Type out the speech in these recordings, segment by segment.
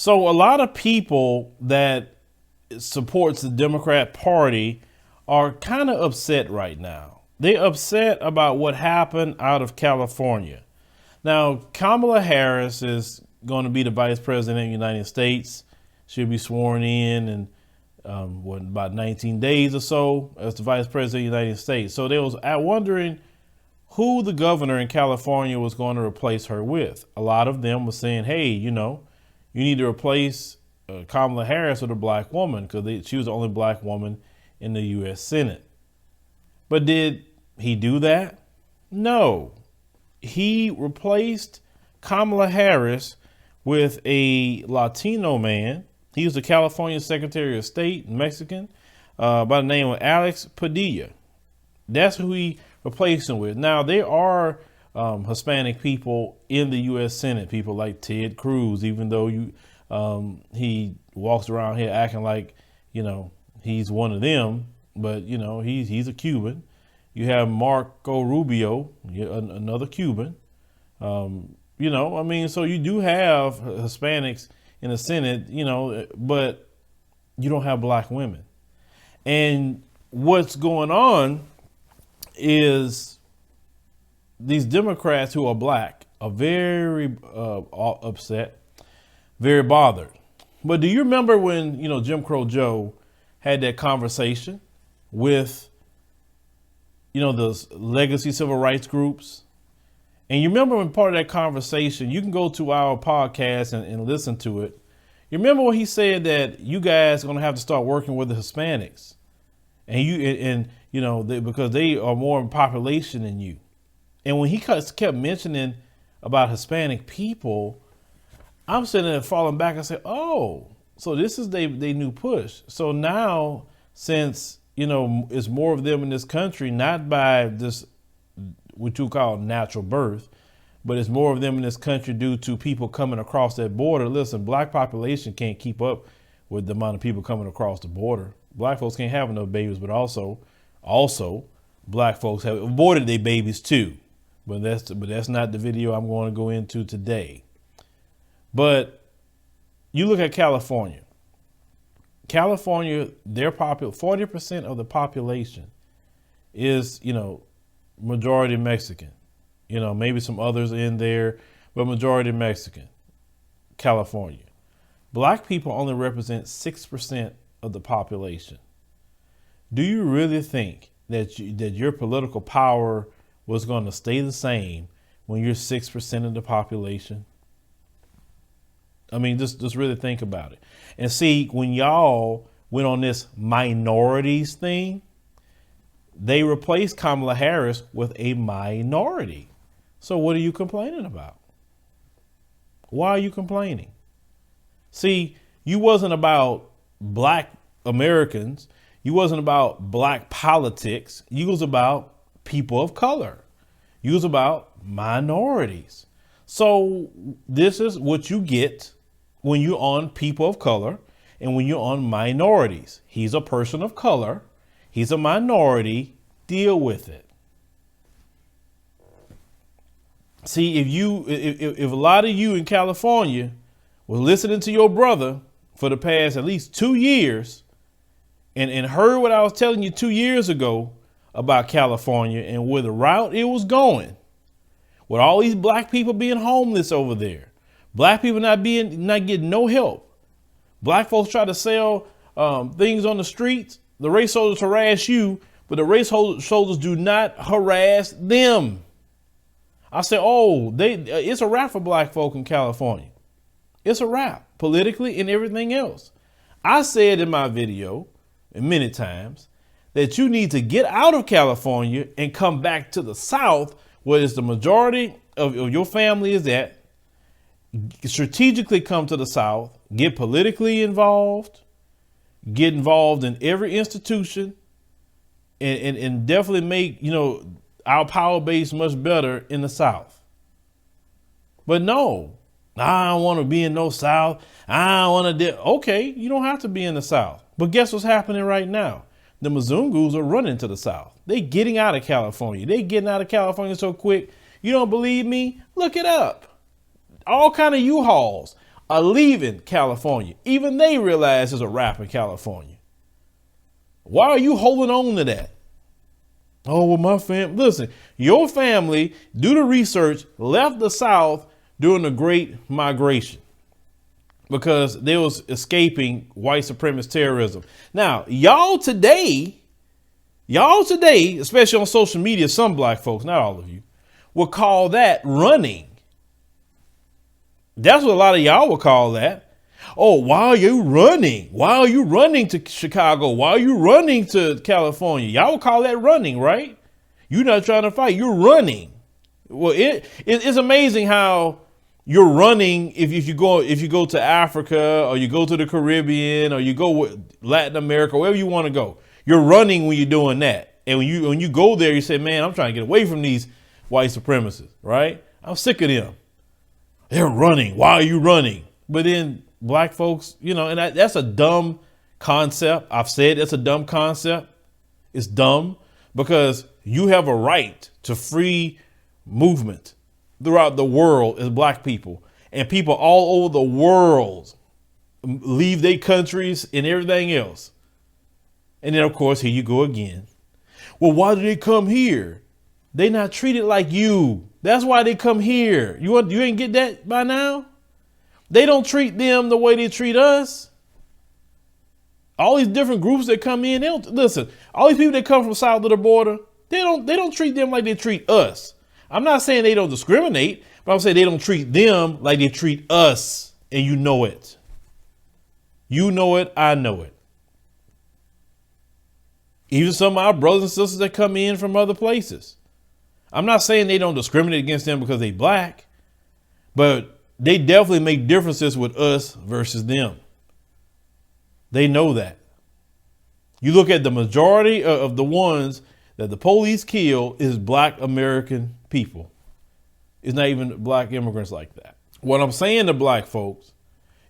So a lot of people that supports the Democrat Party are kind of upset right now. They're upset about what happened out of California. Now, Kamala Harris is going to be the vice president of the United States. She'll be sworn in about 19 days or so as the vice president of the United States. So they was wondering who the governor in California was going to replace her with. A lot of them were saying, hey, you need to replace Kamala Harris with a black woman because she was the only black woman in the U.S. Senate. But did he do that? No. He replaced Kamala Harris with a Latino man. He was the California Secretary of State, Mexican, by the name of Alex Padilla. That's who he replaced him with. Now, there are Hispanic people in the U.S. Senate, people like Ted Cruz, even though he walks around here acting like, he's one of them, but, he's a Cuban. You have Marco Rubio, another Cuban. So you do have Hispanics in the Senate, but you don't have black women. And what's going on is these Democrats who are black are very upset, very bothered. But do you remember when, Jim Crow Joe had that conversation with, those legacy civil rights groups? And you remember when part of that conversation, you can go to our podcast and listen to it. You remember when he said that you guys are going to have to start working with the Hispanics because they are more in population than you. And when he kept mentioning about Hispanic people, I'm sitting there falling back and say, oh, so this is they new push. So now, since, it's more of them in this country, not by this, what you call natural birth, but it's more of them in this country due to people coming across that border. Listen, black population can't keep up with the amount of people coming across the border. Black folks can't have enough babies, but also black folks have aborted their babies too. But that's not the video I'm going to go into today. But you look at California. California, 40% of the population is, majority Mexican. Maybe some others in there, but majority Mexican. California. Black people only represent 6% of the population. Do you really think that your political power was going to stay the same when you're 6% of the population? I mean, just really think about it. And see, when y'all went on this minorities thing, they replaced Kamala Harris with a minority. So what are you complaining about? Why are you complaining? See, you wasn't about black Americans. You wasn't about black politics. You was about people of color. You was about minorities. So this is what you get when you're on people of color and when you're on minorities. He's a person of color. He's a minority. Deal with it. See, if a lot of you in California were listening to your brother for the past at least 2 years and heard what I was telling you 2 years ago about California and where the route it was going, with all these black people being homeless over there, black people not getting no help, black folks try to sell things on the streets, the race holders harass you, but the race holders do not harass them. I said, it's a wrap for black folk in California. It's a wrap politically and everything else. I said in my video many times that you need to get out of California and come back to the South, where it's the majority of your family is at. Strategically come to the South, get politically involved, get involved in every institution, and definitely make, our power base much better in the South. But no, I don't want to be in no South. I don't want to. Okay, you don't have to be in the South. But guess what's happening right now? The Mzungus are running to the South. They getting out of California. They getting out of California so quick. You don't believe me? Look it up. All kind of U-Hauls, are leaving California. Even they realize there's a rap in California. Why are you holding on to that? Oh, well, my family. Listen, your family, do the research, left the South during the Great Migration because they was escaping white supremacist terrorism. Now, y'all today, especially on social media, some black folks, not all of you, will call that running. That's what a lot of y'all will call that. Oh, why are you running? Why are you running to Chicago? Why are you running to California? Y'all will call that running, right? You're not trying to fight. You're running. Well, it's amazing how you're running if you go to Africa or you go to the Caribbean or you go Latin America, wherever you want to go. You're running when you're doing that. And when you go there, you say, man, I'm trying to get away from these white supremacists, right? I'm sick of them. They're running. Why are you running? But then black folks, and that's a dumb concept. I've said it's a dumb concept. It's dumb because you have a right to free movement throughout the world as black people, and people all over the world leave their countries and everything else. And then, of course, here you go again. Well, why do they come here? They not treated like you. That's why they come here. You ain't get that by now? They don't treat them the way they treat us. All these different groups that come in, listen, all these people that come from south of the border, they don't treat them like they treat us. I'm not saying they don't discriminate, but I'm saying they don't treat them like they treat us. And you know it. You know it. I know it. Even some of our brothers and sisters that come in from other places. I'm not saying they don't discriminate against them because they black, but they definitely make differences with us versus them. They know that. You look at the majority of the ones that the police kill is black American people. It's not even black immigrants like that. What I'm saying to black folks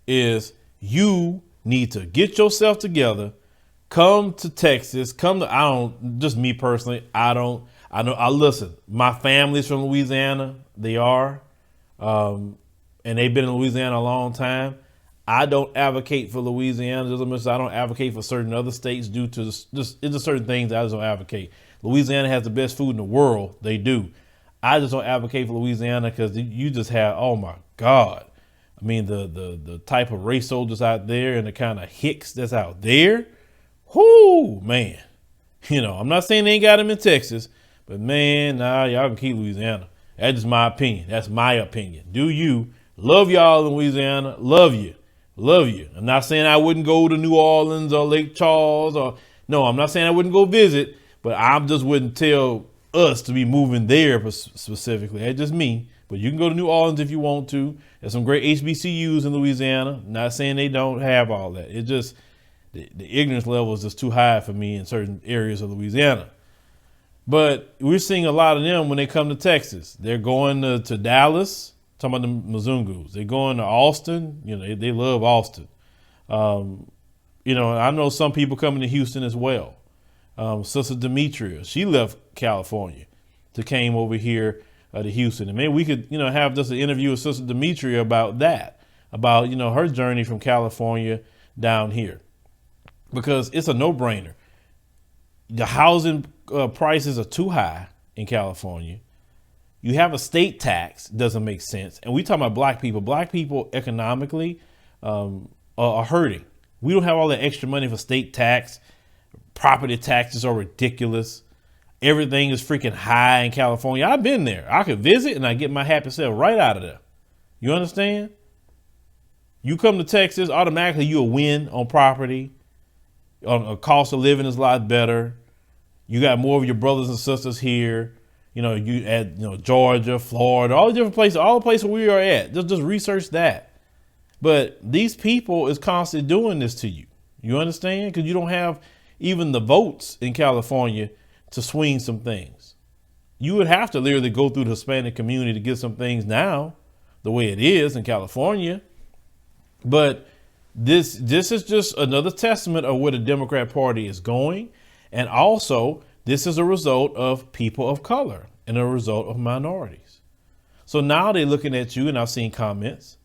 is you need to get yourself together, come to Texas, just me personally, listen, my family's from Louisiana. They are, and they've been in Louisiana a long time. I don't advocate for Louisiana. I don't advocate for certain other states due to it's just certain things I just don't advocate. Louisiana has the best food in the world. They do. I just don't advocate for Louisiana because you just have, oh my God. I mean, the type of race soldiers out there and the kind of hicks that's out there. Whoo, man. I'm not saying they ain't got them in Texas, but man, y'all can keep Louisiana. That's just my opinion. That's my opinion. Do you? Love y'all in Louisiana. Love you. Love you. I'm not saying I wouldn't go to New Orleans or Lake Charles I'm not saying I wouldn't go visit, but I just wouldn't tell us to be moving there specifically. That's just me. But you can go to New Orleans if you want to. There's some great HBCUs in Louisiana. Not saying they don't have all that. It's just the ignorance level is just too high for me in certain areas of Louisiana. But we're seeing a lot of them when they come to Texas. They're going to Dallas, talking about the Mzungus. They're going to Austin. They love Austin. I know some people coming to Houston as well. Sister Demetria, she left California came over here to Houston. And maybe we could, have just an interview with Sister Demetria about that, about, her journey from California down here, because it's a no-brainer. The housing prices are too high in California. You have a state tax, doesn't make sense. And we talking about black people. Black people economically are hurting. We don't have all that extra money for state tax. Property taxes are ridiculous. Everything is freaking high in California. I've been there. I could visit and I get my happy self right out of there. You understand? You come to Texas, automatically you'll win on property. On cost of living is a lot better. You got more of your brothers and sisters here. You at Georgia, Florida, all the different places, all the places we are at. Just research that. But these people is constantly doing this to you. You understand? Because you don't have even the votes in California to swing some things. You would have to literally go through the Hispanic community to get some things now, the way it is in California. But this is just another testament of where the Democrat Party is going. And also, this is a result of people of color and a result of minorities. So now they're looking at you, and I've seen comments.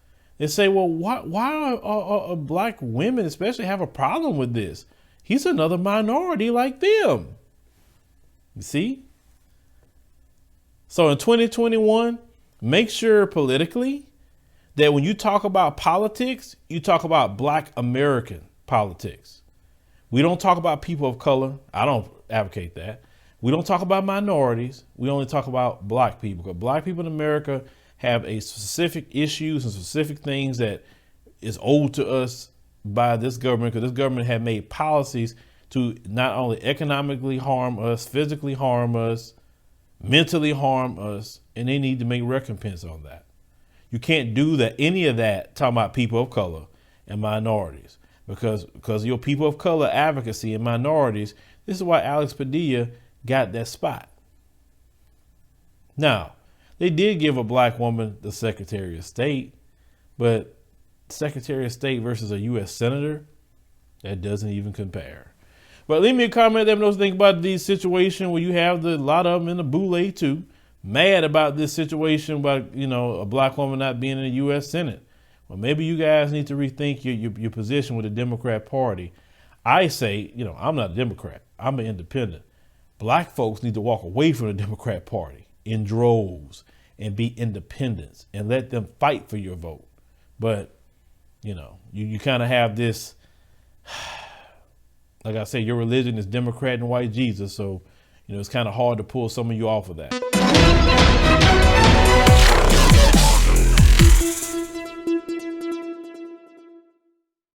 and say, well, why are black women especially have a problem with this? He's another minority like them. You see? So in 2021, make sure politically that when you talk about politics, you talk about black American politics. We don't talk about people of color. I don't advocate that. We don't talk about minorities. We only talk about black people, because black people in America have a specific issues and specific things that is owed to us by this government, because this government had made policies to not only economically harm us, physically harm us, mentally harm us, and they need to make recompense on that. You can't do that, any of that, talking about people of color and minorities, because of your people of color advocacy and minorities. This is why Alex Padilla got that spot. Now, they did give a black woman the Secretary of State, but Secretary of State versus a U.S. Senator, that doesn't even compare. But leave me a comment, let me know what you think about these situations where you have a lot of them in the boule too, mad about this situation about, a black woman not being in the U.S. Senate. Well, maybe you guys need to rethink your position with the Democrat Party. I say, I'm not a Democrat. I'm an independent. Black folks need to walk away from the Democrat Party in droves and be independents and let them fight for your vote. But, you kind of have this, like I say, your religion is Democrat and white Jesus. So, it's kind of hard to pull some of you off of that.